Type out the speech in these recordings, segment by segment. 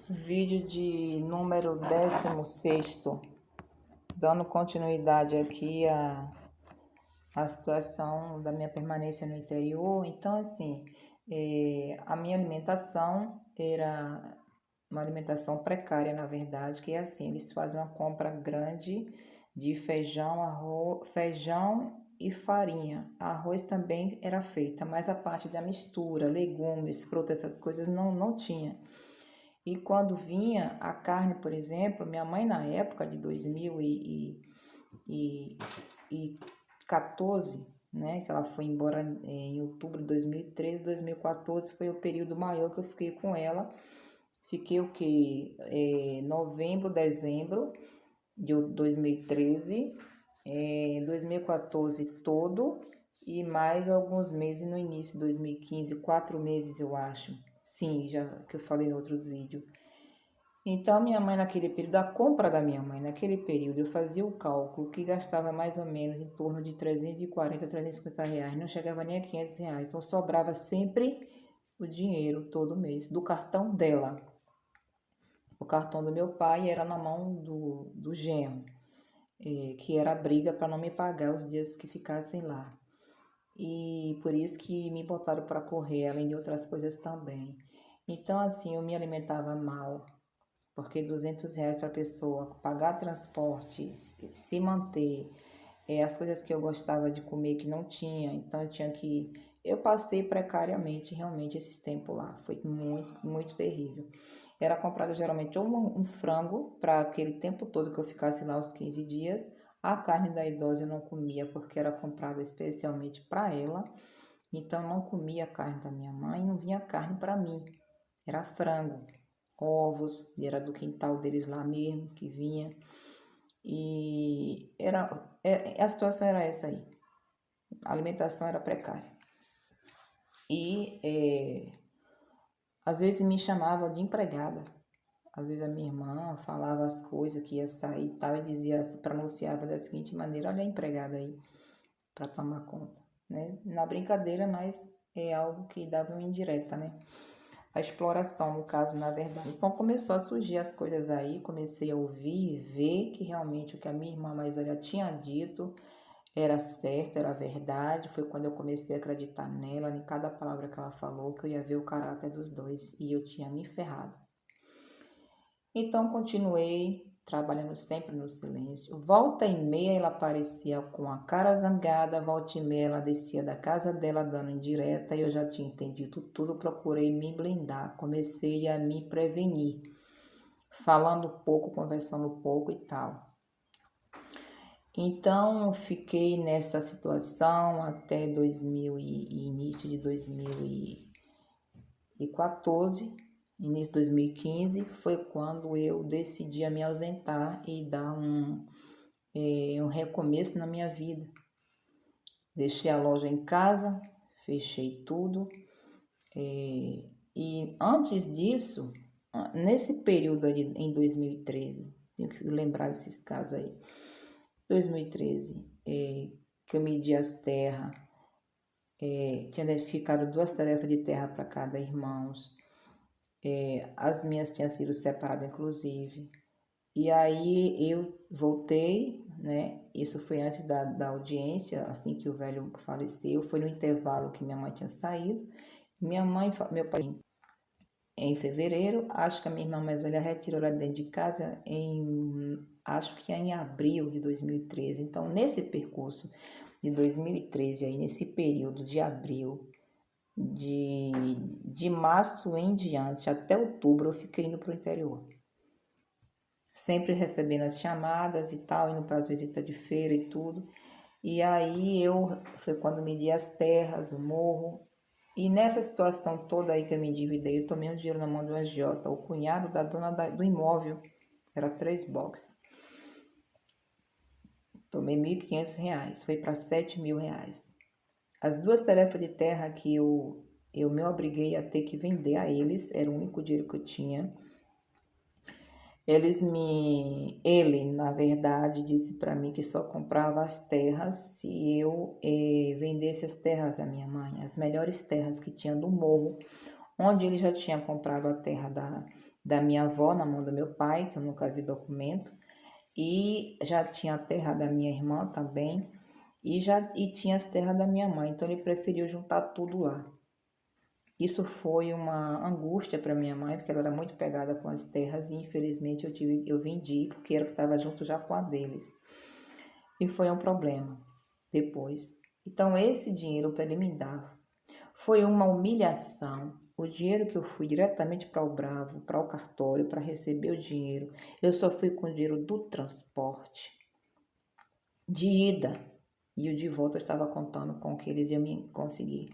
Vídeo de número 16º, dando continuidade aqui à situação da minha permanência no interior. Então, assim, a minha alimentação era uma alimentação precária, na verdade, que é assim, eles fazem uma compra grande de feijão, arroz, feijão e farinha. Arroz também era feita, mas a parte da mistura, legumes, frutas, essas coisas não tinha. E quando vinha a carne, por exemplo, minha mãe na época de 2014, né, que ela foi embora em outubro de 2013, 2014 foi o período maior que eu fiquei com ela. Fiquei o que? Novembro, dezembro de 2013, 2014 todo e mais alguns meses no início de 2015, 4 meses eu acho. Sim, já que eu falei em outros vídeos. Então, minha mãe naquele período, a compra da minha mãe naquele período, eu fazia o cálculo que gastava mais ou menos em torno de 340, 350 reais, não chegava nem a 500 reais. Então, sobrava sempre o dinheiro todo mês do cartão dela. O cartão do meu pai era na mão do genro, que era a briga para não me pagar os dias que ficassem lá. E por isso que me botaram para correr, além de outras coisas também. Então, assim, eu me alimentava mal, porque 200 reais para a pessoa pagar transporte, se manter, as coisas que eu gostava de comer que não tinha, então eu tinha que... Eu passei precariamente realmente esses tempos lá, foi muito, muito terrível. Era comprado geralmente um frango para aquele tempo todo que eu ficasse lá os 15 dias. A carne da idosa eu não comia porque era comprada especialmente para ela, então não comia a carne da minha mãe, não vinha carne para mim, era frango, ovos, e era do quintal deles lá mesmo que vinha. E a situação era essa aí, a alimentação era precária. E às vezes me chamava de empregada, às vezes a minha irmã falava as coisas que ia sair e tal, e dizia, pronunciava da seguinte maneira: olha a empregada aí para tomar conta, né? Na brincadeira, mas é algo que dava uma indireta, né? A exploração, no caso, na verdade. Então começou a surgir as coisas aí, comecei a ouvir e ver que realmente o que a minha irmã mais velha tinha dito era certo, era verdade. Foi quando eu comecei a acreditar nela, em cada palavra que ela falou, que eu ia ver o caráter dos dois e eu tinha me ferrado. Então continuei trabalhando sempre no silêncio. Volta e meia ela aparecia com a cara zangada, volta e meia ela descia da casa dela dando indireta e eu já tinha entendido tudo, procurei me blindar, comecei a me prevenir, falando pouco, conversando pouco e tal. Então fiquei nessa situação até início de 2014. Início de 2015 foi quando eu decidi me ausentar e dar um recomeço na minha vida. Deixei a loja em casa, fechei tudo. E antes disso, nesse período aí, em 2013, tenho que lembrar desses casos aí. 2013, que eu medi as terras, tinha ficado 2 tarefas de terra para cada irmãos. As minhas tinham sido separadas, inclusive. E aí eu voltei, né? Isso foi antes da audiência, assim que o velho faleceu. Foi no intervalo que minha mãe tinha saído. Meu pai, em fevereiro, acho que a minha irmã mais velha retirou ela dentro de casa acho que em abril de 2013. Então, nesse percurso de 2013, aí, nesse período de abril, de março em diante até outubro, eu fiquei indo para o interior. Sempre recebendo as chamadas e tal, indo para as visitas de feira e tudo. E aí foi quando medi as terras, o morro. E nessa situação toda aí que eu me endividei, eu tomei um dinheiro na mão do agiota, o cunhado da dona do imóvel, era 3 boxes. Tomei R$ 1.500, foi para R$ 7.000. As 2 tarefas de terra que eu me obriguei a ter que vender a eles, era o único dinheiro que eu tinha. Ele, na verdade, disse para mim que só comprava as terras se eu vendesse as terras da minha mãe, as melhores terras que tinha do morro, onde ele já tinha comprado a terra da minha avó na mão do meu pai, que eu nunca vi documento, e já tinha a terra da minha irmã também, e tinha as terras da minha mãe, então ele preferiu juntar tudo lá. Isso foi uma angústia para minha mãe, porque ela era muito pegada com as terras e infelizmente eu vendi, porque era que estava junto já com a deles. E foi um problema depois. Então esse dinheiro para ele me dar foi uma humilhação. O dinheiro que eu fui diretamente para o Bravo, para o cartório, para receber o dinheiro, eu só fui com o dinheiro do transporte, de ida. E o de volta eu estava contando com que eles iam me conseguir.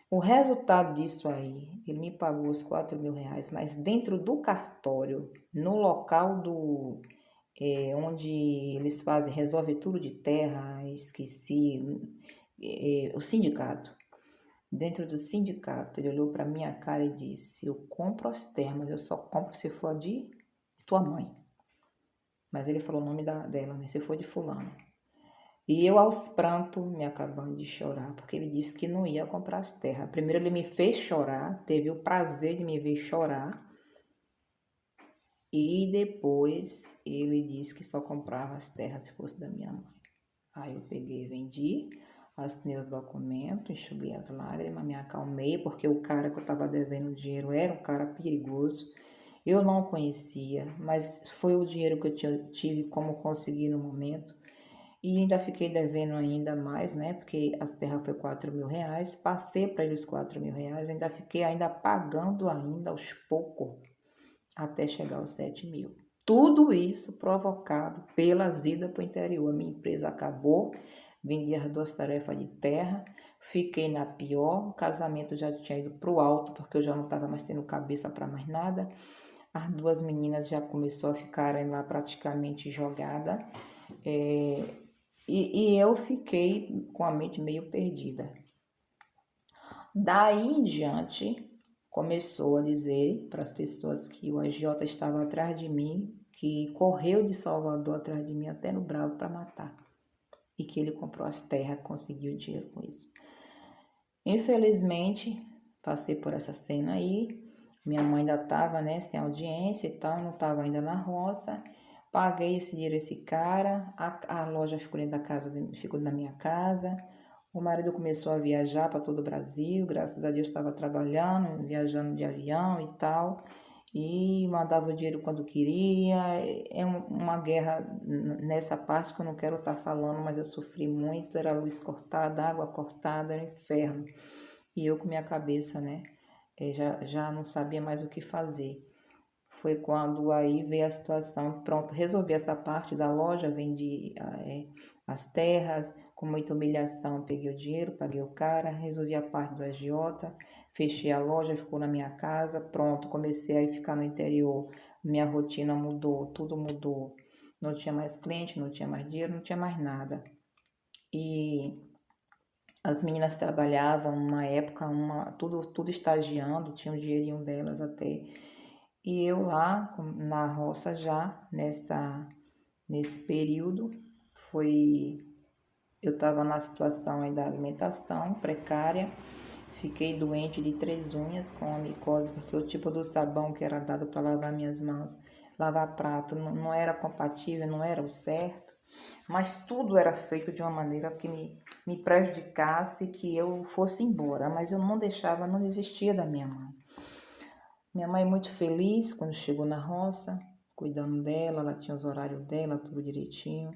O resultado disso aí, ele me pagou os 4 mil reais, mas dentro do cartório, no local onde eles fazem, resolve tudo de terra, esqueci, o sindicato. Dentro do sindicato, ele olhou para minha cara e disse: eu compro as terras, eu só compro se for de tua mãe. Mas ele falou o nome dela, né? Se for de fulano. E eu aos prantos, me acabando de chorar, porque ele disse que não ia comprar as terras. Primeiro ele me fez chorar, teve o prazer de me ver chorar. E depois ele disse que só comprava as terras se fosse da minha mãe. Aí eu peguei e vendi, assinei os documentos, enxuguei as lágrimas, me acalmei, porque o cara que eu estava devendo dinheiro era um cara perigoso. Eu não conhecia, mas foi o dinheiro que eu tive como conseguir no momento. E ainda fiquei devendo ainda mais, né? Porque as terras foi 4 mil reais. Passei para ele os 4 mil reais. Ainda fiquei ainda pagando ainda aos poucos até chegar aos 7 mil. Tudo isso provocado pelas idas para o interior. A minha empresa acabou, vendi as 2 tarefas de terra, fiquei na pior. O casamento já tinha ido para o alto, porque eu já não estava mais tendo cabeça para mais nada. As 2 meninas já começaram a ficarem lá praticamente jogadas. E eu fiquei com a mente meio perdida. Daí em diante, começou a dizer para as pessoas que o agiota estava atrás de mim, que correu de Salvador atrás de mim até no Bravo para matar. E que ele comprou as terras, conseguiu dinheiro com isso. Infelizmente, passei por essa cena aí. Minha mãe ainda estava, né, sem audiência e tal, não estava ainda na roça. Paguei esse dinheiro a esse cara, a loja ficou dentro da casa, ficou na minha casa. O marido começou a viajar para todo o Brasil, graças a Deus estava trabalhando, viajando de avião e tal, e mandava o dinheiro quando queria. É uma guerra nessa parte que eu não quero estar falando, mas eu sofri muito, era luz cortada, água cortada, era um inferno. E eu com minha cabeça, né, já não sabia mais o que fazer. Foi quando aí veio a situação, pronto, resolvi essa parte da loja, vendi as terras, com muita humilhação, peguei o dinheiro, paguei o cara, resolvi a parte do agiota, fechei a loja, ficou na minha casa, pronto, comecei a ficar no interior, minha rotina mudou, tudo mudou, não tinha mais cliente, não tinha mais dinheiro, não tinha mais nada. E as meninas trabalhavam uma época, tudo estagiando, tinha o dinheirinho delas até. E eu lá na roça já, nesse período, eu estava na situação aí da alimentação precária, fiquei doente de 3 unhas com a micose, porque o tipo do sabão que era dado para lavar minhas mãos, lavar prato, não era compatível, não era o certo, mas tudo era feito de uma maneira que me prejudicasse, que eu fosse embora, mas eu não deixava, não desistia da minha mãe. Minha mãe muito feliz quando chegou na roça, cuidando dela, ela tinha os horários dela, tudo direitinho.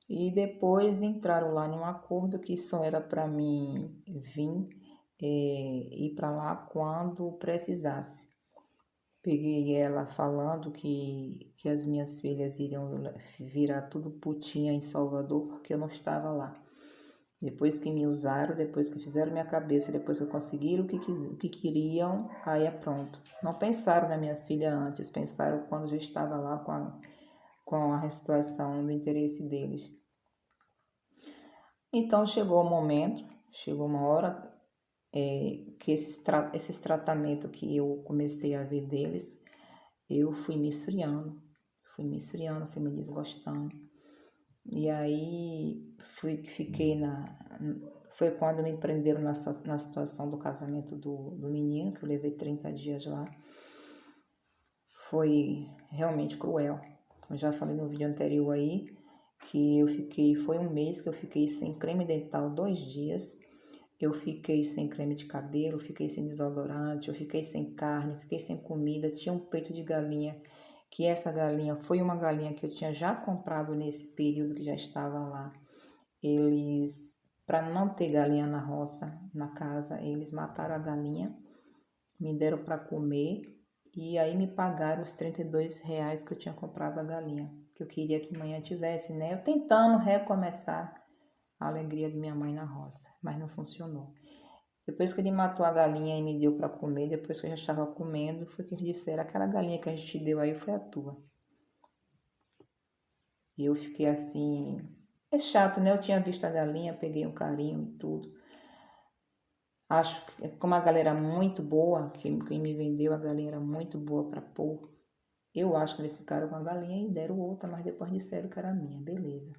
E depois entraram lá num acordo que só era para mim vir ir para lá quando precisasse. Peguei ela falando que as minhas filhas iriam virar tudo putinha em Salvador porque eu não estava lá. Depois que me usaram, depois que fizeram minha cabeça, depois que conseguiram o que queriam, aí é pronto. Não pensaram nas minhas filhas antes, pensaram quando já estava lá com a situação do interesse deles. Então chegou o momento, chegou uma hora que esses tratamentos que eu comecei a ver deles, eu fui me esfriando, fui me desgostando. E aí foi quando me prenderam na situação do casamento do menino, que eu levei 30 dias lá. foi realmente cruel. Eu já falei no vídeo anterior aí que foi um mês que eu fiquei sem creme dental 2 dias. Eu fiquei sem creme de cabelo, fiquei sem desodorante, eu fiquei sem carne, fiquei sem comida. Tinha um peito de galinha, que essa galinha foi uma galinha que eu tinha já comprado nesse período que já estava lá. Eles, para não ter galinha na roça, na casa, eles mataram a galinha, me deram para comer e aí me pagaram os R$ 32 que eu tinha comprado a galinha, que eu queria que amanhã tivesse, né? Eu tentando recomeçar a alegria de minha mãe na roça, mas não funcionou. Depois que ele matou a galinha e me deu para comer, depois que eu já estava comendo, foi que eles disseram: aquela galinha que a gente te deu aí foi a tua. E eu fiquei assim. É chato, né? Eu tinha visto a galinha, peguei um carinho e tudo. Acho que, como a galera era muito boa, quem me vendeu a galinha era muito boa para pôr. Eu acho que eles ficaram com a galinha e deram outra, mas depois disseram que era minha, beleza.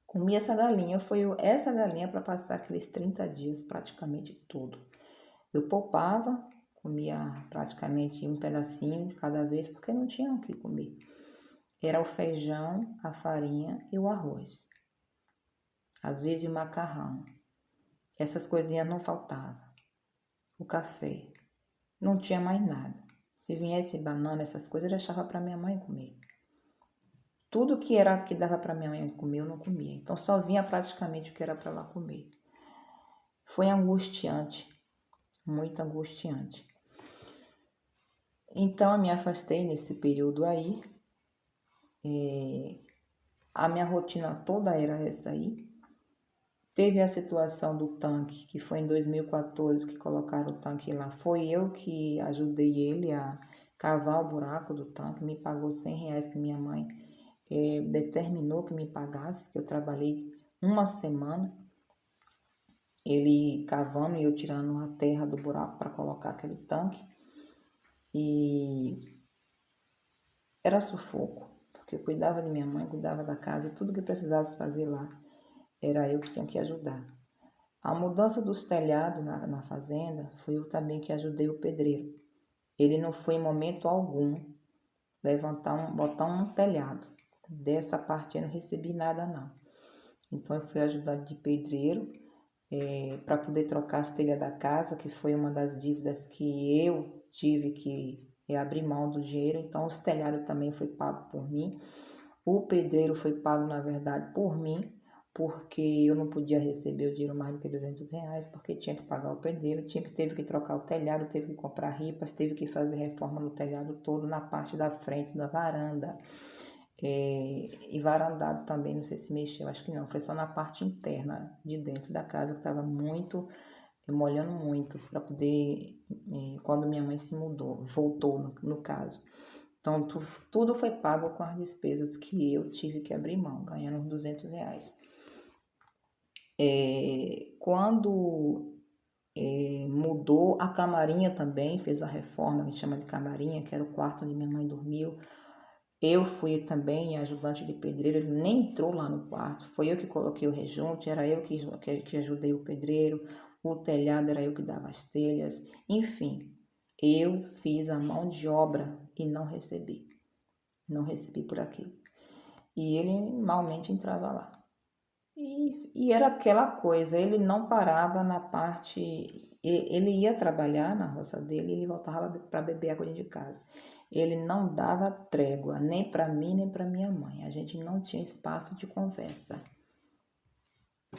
Comi essa galinha, foi essa galinha para passar aqueles 30 dias, praticamente tudo. Eu poupava, comia praticamente um pedacinho de cada vez, porque não tinha o que comer. Era o feijão, a farinha e o arroz. Às vezes o macarrão. Essas coisinhas não faltavam. O café. Não tinha mais nada. Se viesse banana, essas coisas, eu deixava para minha mãe comer. Tudo que era que dava para minha mãe comer, eu não comia. Então só vinha praticamente o que era para ela comer. Foi angustiante, muito angustiante. Então eu me afastei nesse período aí. A minha rotina toda era essa aí. Teve a situação do tanque, que foi em 2014 que colocaram o tanque lá. Foi eu que ajudei ele a cavar o buraco do tanque. Me pagou R$ 100 que minha mãe determinou que me pagasse, que eu trabalhei uma semana. Ele cavando e eu tirando a terra do buraco para colocar aquele tanque. E era sufoco, porque eu cuidava de minha mãe, cuidava da casa e tudo que precisasse fazer lá, era eu que tinha que ajudar. A mudança dos telhados na fazenda, foi eu também que ajudei o pedreiro. Ele não foi em momento algum botar um telhado. Dessa parte eu não recebi nada não. Então eu fui ajudar de pedreiro para poder trocar as telhas da casa, que foi uma das dívidas que eu tive que abrir mão do dinheiro. Então os telhados também foi pago por mim. O pedreiro foi pago, na verdade, por mim, porque eu não podia receber o dinheiro mais do que R$ 200, porque tinha que pagar o pedreiro, teve que trocar o telhado, teve que comprar ripas, teve que fazer reforma no telhado todo, na parte da frente da varanda. E varandado também, não sei se mexeu, acho que não, foi só na parte interna de dentro da casa, que estava muito, molhando muito, para poder, quando minha mãe se mudou, voltou no caso. Então, tudo foi pago com as despesas que eu tive que abrir mão, ganhando uns R$ 200. Quando mudou, a camarinha também fez a reforma, que chama de camarinha, que era o quarto onde minha mãe dormiu. Eu fui também ajudante de pedreiro, ele nem entrou lá no quarto, foi eu que coloquei o rejunte, era eu que ajudei o pedreiro, o telhado era eu que dava as telhas, enfim, eu fiz a mão de obra e não recebi por aquilo. E ele malmente entrava lá. E era aquela coisa, ele não parava na parte, ele ia trabalhar na roça dele e ele voltava para beber água dentro de casa. Ele não dava trégua, nem para mim, nem para minha mãe. A gente não tinha espaço de conversa.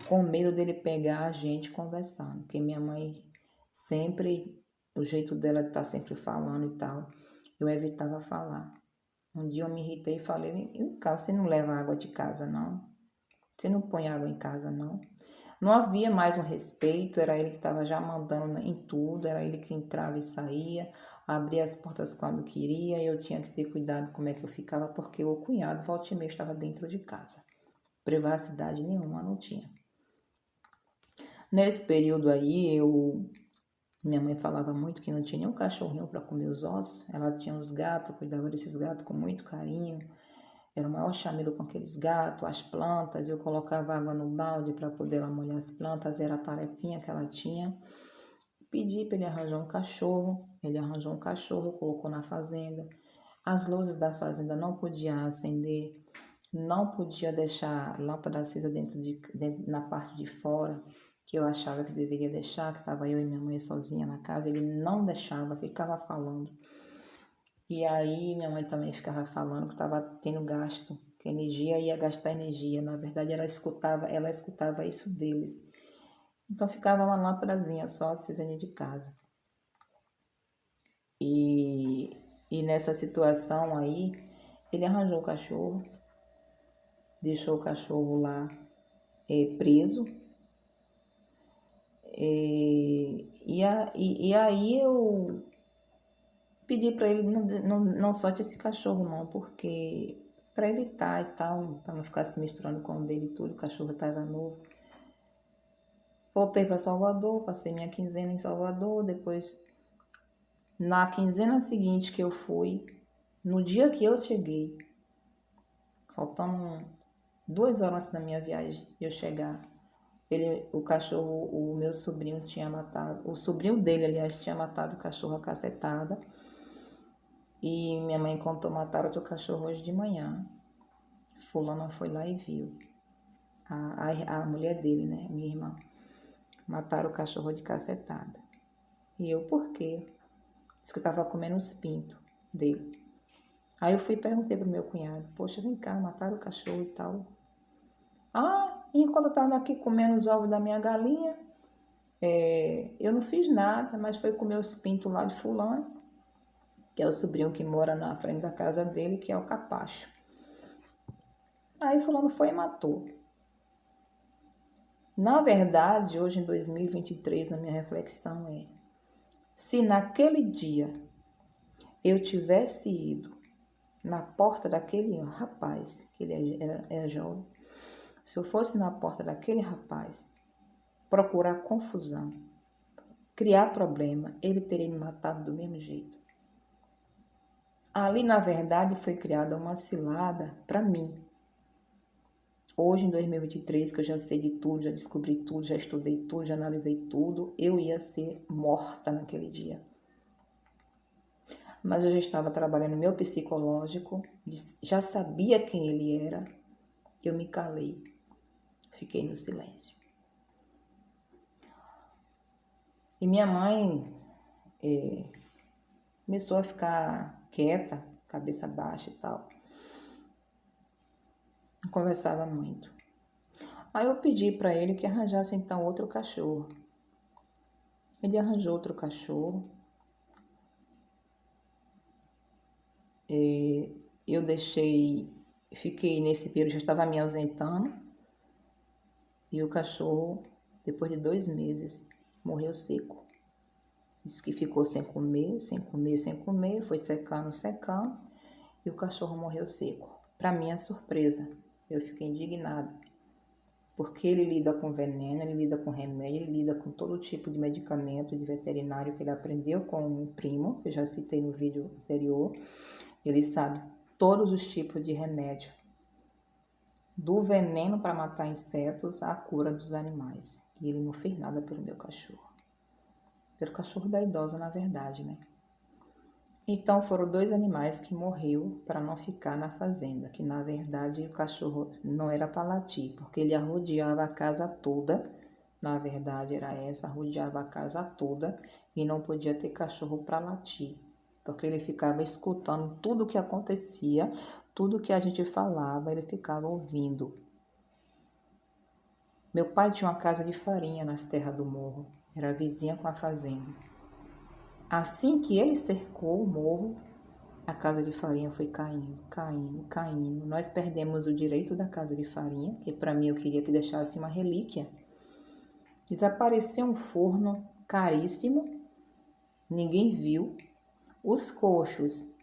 Com medo dele pegar a gente conversando, porque minha mãe sempre, o jeito dela de estar sempre falando e tal, eu evitava falar. Um dia eu me irritei e falei: vem cá, você não leva água de casa, não? Você não põe água em casa, não? Não havia mais um respeito, era ele que estava já mandando em tudo, era ele que entrava e saía, abria as portas quando queria, e eu tinha que ter cuidado como é que eu ficava, porque o cunhado, volta e meia, estava dentro de casa. Privacidade nenhuma não tinha. Nesse período aí, minha mãe falava muito que não tinha nenhum cachorrinho para comer os ossos, ela tinha uns gatos, cuidava desses gatos com muito carinho. Era o maior chamego com aqueles gatos, as plantas. Eu colocava água no balde para poder ela molhar as plantas. Era a tarefinha que ela tinha. Pedi para ele arranjar um cachorro. Ele arranjou um cachorro, colocou na fazenda. As luzes da fazenda não podia acender, não podia deixar lâmpada acesa na parte de fora, que eu achava que deveria deixar, que estava eu e minha mãe sozinha na casa. Ele não deixava, ficava falando. E aí minha mãe também ficava falando que estava tendo gasto, que a energia ia gastar energia. Na verdade, ela escutava isso deles. Então ficava uma lâmpadazinha só acesa dentro de casa. E, e nessa situação aí, ele arranjou o cachorro, deixou o cachorro lá preso. E aí eu pedi para ele não solte esse cachorro não, porque para evitar e tal, para não ficar se misturando com o dele e tudo, o cachorro estava novo. Voltei para Salvador, passei minha quinzena em Salvador, depois na quinzena seguinte que eu fui, no dia que eu cheguei, faltando 2 horas antes da minha viagem eu chegar, o cachorro, o meu sobrinho tinha matado, o sobrinho dele, aliás, tinha matado o cachorro a cacetada. E minha mãe contou, mataram outro cachorro hoje de manhã. Fulana foi lá e viu. A mulher dele, né, minha irmã, mataram o cachorro de cacetada. E eu, por quê? Disse que eu tava comendo os pintos dele. Aí eu fui e perguntei pro meu cunhado, poxa, vem cá, mataram o cachorro e tal. Enquanto eu tava aqui comendo os ovos da minha galinha, eu não fiz nada, mas foi comer os pintos lá de fulano, que é o sobrinho que mora na frente da casa dele, que é o capacho. Aí fulano foi e matou. Na verdade, hoje em 2023, na minha reflexão se naquele dia eu tivesse ido na porta daquele rapaz, que ele era jovem, se eu fosse na porta daquele rapaz procurar confusão, criar problema, ele teria me matado do mesmo jeito. Ali, na verdade, foi criada uma cilada para mim. Hoje, em 2023, que eu já sei de tudo, já descobri tudo, já estudei tudo, já analisei tudo, eu ia ser morta naquele dia. Mas eu já estava trabalhando no meu psicológico, já sabia quem ele era, eu me calei, fiquei no silêncio. E minha mãe começou a ficar quieta, cabeça baixa e tal. Não conversava muito. Aí eu pedi para ele que arranjasse então outro cachorro. Ele arranjou outro cachorro. Eu fiquei nesse período, já estava me ausentando. E o cachorro, depois de 2 meses, morreu seco. Disse que ficou sem comer, foi secando. E o cachorro morreu seco. Para minha surpresa, eu fiquei indignada. Porque ele lida com veneno, ele lida com remédio, ele lida com todo tipo de medicamento de veterinário que ele aprendeu com um primo, que eu já citei no vídeo anterior. Ele sabe todos os tipos de remédio, do veneno para matar insetos à cura dos animais. E ele não fez nada pelo meu cachorro. Pelo cachorro da idosa, na verdade, né? Então foram 2 animais que morreu para não ficar na fazenda, que na verdade o cachorro não era para latir, porque ele arrodeava a casa toda, na verdade era essa, arrodeava a casa toda e não podia ter cachorro para latir, porque ele ficava escutando tudo o que acontecia, tudo que a gente falava, ele ficava ouvindo. Meu pai tinha uma casa de farinha nas terras do morro, era vizinha com a fazenda. Assim que ele cercou o morro, a casa de farinha foi caindo. Nós perdemos o direito da casa de farinha, que para mim eu queria que deixasse uma relíquia. Desapareceu um forno caríssimo, ninguém viu. Os coxos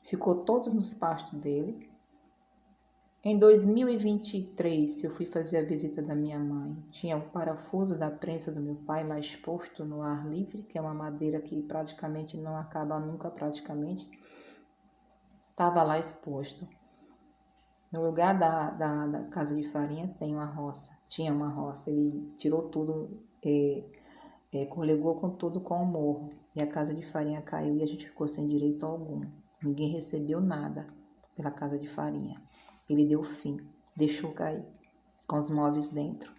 ficou todos nos pastos dele. Em 2023, eu fui fazer a visita da minha mãe. Tinha o parafuso da prensa do meu pai lá exposto no ar livre, que é uma madeira que praticamente não acaba nunca, praticamente. Estava lá exposto. No lugar da casa de farinha tem uma roça. Tinha uma roça. Ele tirou tudo, coligou com tudo com o morro. E a casa de farinha caiu e a gente ficou sem direito algum. Ninguém recebeu nada pela casa de farinha. Ele deu fim, deixou cair, com os móveis dentro.